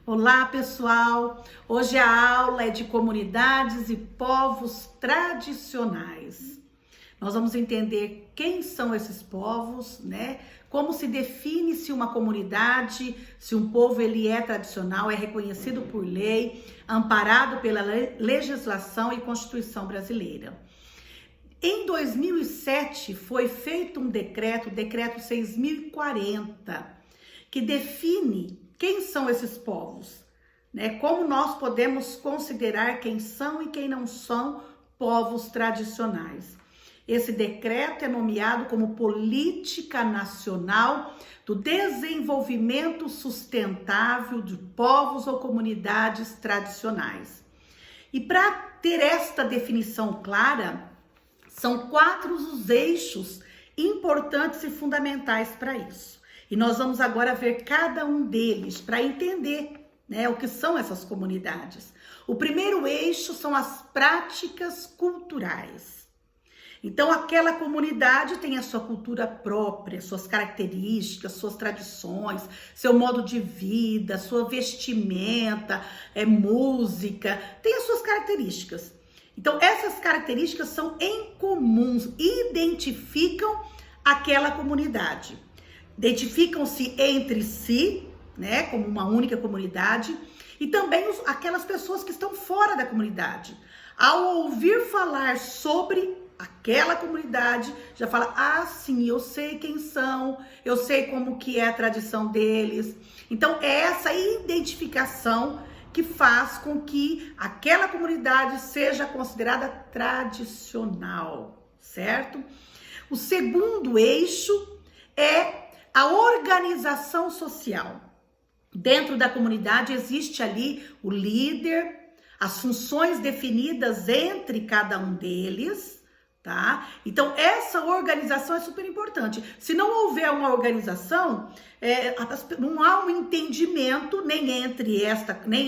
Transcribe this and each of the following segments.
Olá, pessoal! Hoje a aula é de comunidades e povos tradicionais. Nós vamos entender quem são esses povos, né? Como se define se uma comunidade, se um povo ele é tradicional, é reconhecido por lei, amparado pela legislação e Constituição brasileira. Em 2007 foi feito um decreto, o decreto 6.040, que define quem são esses povos, né? Como nós podemos considerar quem são e quem não são povos tradicionais. Esse decreto é nomeado como Política Nacional do Desenvolvimento Sustentável de Povos ou Comunidades Tradicionais. E para ter esta definição clara, são 4 os eixos importantes e fundamentais para isso. E nós vamos agora ver cada um deles para entender, né, o que são essas comunidades. O primeiro eixo são as práticas culturais. Então, aquela comunidade tem a sua cultura própria, suas características, suas tradições, seu modo de vida, sua vestimenta, música, tem as suas características. Então, essas características são em comuns, identificam aquela comunidade. Identificam-se entre si, né, como uma única comunidade, e também aquelas pessoas que estão fora da comunidade. Ao ouvir falar sobre aquela comunidade, já fala, ah, sim, eu sei quem são, eu sei como que é a tradição deles. Então, é essa identificação que faz com que aquela comunidade seja considerada tradicional, certo? O segundo eixo é a organização social. Dentro da comunidade existe ali o líder, as funções definidas entre cada um deles, tá? Então, essa organização é super importante. Se não houver uma organização, não há um entendimento nem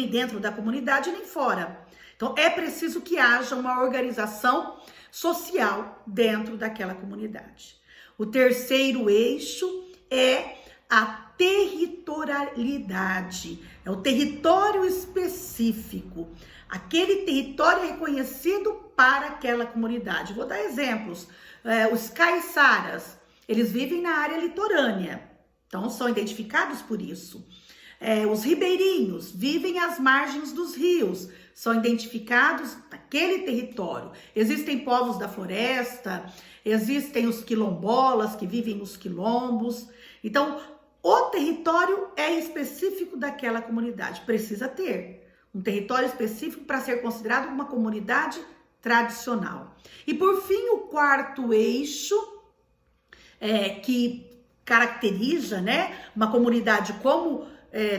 dentro da comunidade, nem fora. Então, é preciso que haja uma organização social dentro daquela comunidade. O terceiro eixo é a territorialidade, é o território específico. Aquele território é reconhecido para aquela comunidade. Vou dar exemplos. Os caiçaras, eles vivem na área litorânea, então são identificados por isso. Os ribeirinhos vivem às margens dos rios, são identificados naquele território. Existem povos da floresta, existem os quilombolas que vivem nos quilombos. Então, o território é específico daquela comunidade. Precisa ter um território específico para ser considerado uma comunidade tradicional. E por fim, o quarto eixo que caracteriza, né, uma comunidade como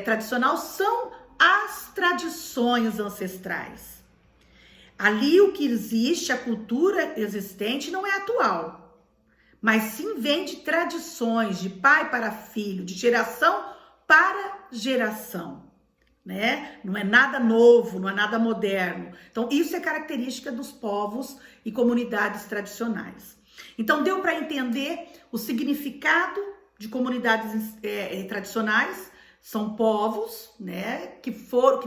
tradicional são as tradições ancestrais. Ali o que existe, a cultura existente não é atual, mas sim vem de tradições, de pai para filho, de geração para geração, né? Não é nada novo, não é nada moderno. Então, isso é característica dos povos e comunidades tradicionais. Então, deu para entender o significado de comunidades tradicionais. São povos, né, que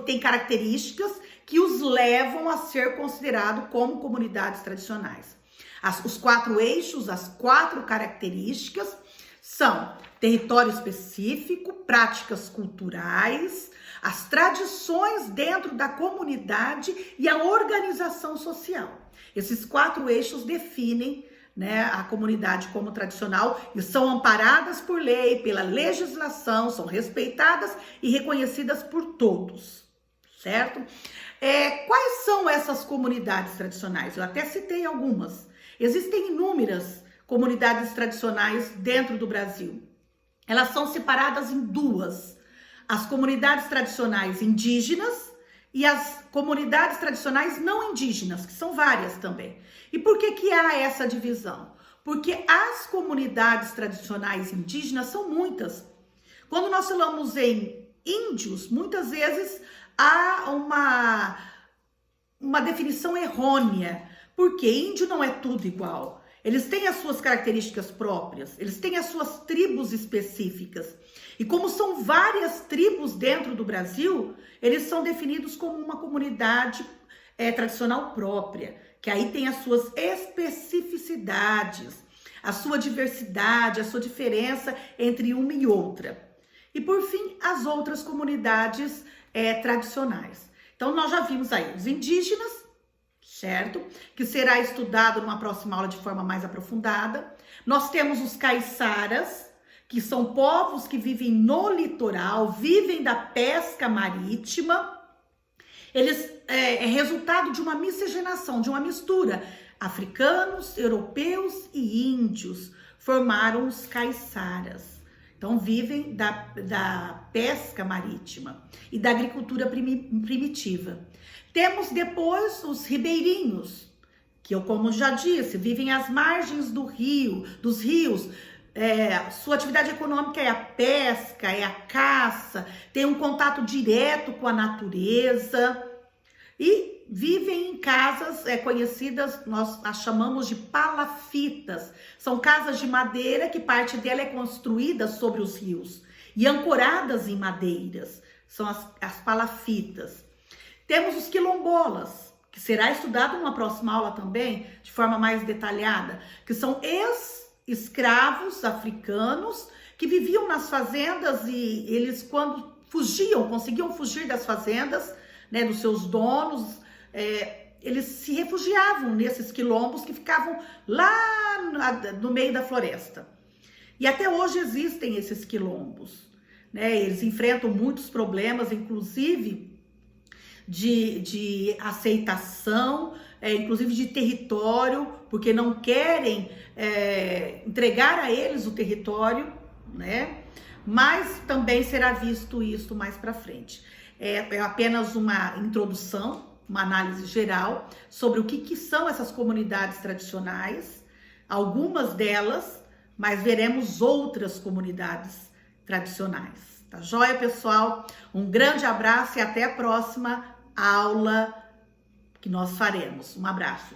têm características que os levam a ser considerados como comunidades tradicionais. Os 4 eixos, as 4 características são território específico, práticas culturais, as tradições dentro da comunidade e a organização social. Esses 4 eixos definem, né, a comunidade como tradicional e são amparadas por lei, pela legislação, são respeitadas e reconhecidas por todos, certo? Quais são essas comunidades tradicionais? Eu até citei algumas. Existem inúmeras comunidades tradicionais dentro do Brasil. Elas são separadas em 2. As comunidades tradicionais indígenas e as comunidades tradicionais não indígenas, que são várias também. E por que há essa divisão? Porque as comunidades tradicionais indígenas são muitas. Quando nós falamos em índios, muitas vezes há uma definição errônea, porque índio não é tudo igual. Eles têm as suas características próprias, eles têm as suas tribos específicas. E como são várias tribos dentro do Brasil, eles são definidos como uma comunidade tradicional própria, que aí tem as suas especificidades, a sua diversidade, a sua diferença entre uma e outra. E por fim, as outras comunidades tradicionais. Então nós já vimos aí os indígenas, certo? Que será estudado numa próxima aula de forma mais aprofundada. Nós temos os caiçaras, que são povos que vivem no litoral, vivem da pesca marítima. Eles é resultado de uma miscigenação, de uma mistura. Africanos, europeus e índios formaram os caiçaras. Então vivem da pesca marítima e da agricultura primitiva. Temos depois os ribeirinhos, que eu, como já disse, vivem às margens dos rios. Sua atividade econômica é a pesca, é a caça, tem um contato direto com a natureza e vivem em casas conhecidas, nós as chamamos de palafitas. São casas de madeira que parte dela é construída sobre os rios e ancoradas em madeiras, são as palafitas. Temos os quilombolas, que será estudado numa próxima aula também, de forma mais detalhada, que são ex-escravos africanos que viviam nas fazendas e eles, quando conseguiam fugir das fazendas, né, dos seus donos, eles se refugiavam nesses quilombos que ficavam lá no meio da floresta. E até hoje existem esses quilombos, né? Eles enfrentam muitos problemas, inclusive de aceitação, inclusive de território, porque não querem entregar a eles o território, né? Mas também será visto isso mais para frente. É apenas uma introdução, uma análise geral sobre o que são essas comunidades tradicionais, algumas delas, mas veremos outras comunidades tradicionais. Tá joia, pessoal? Um grande abraço e até a próxima aula que nós faremos. Um abraço.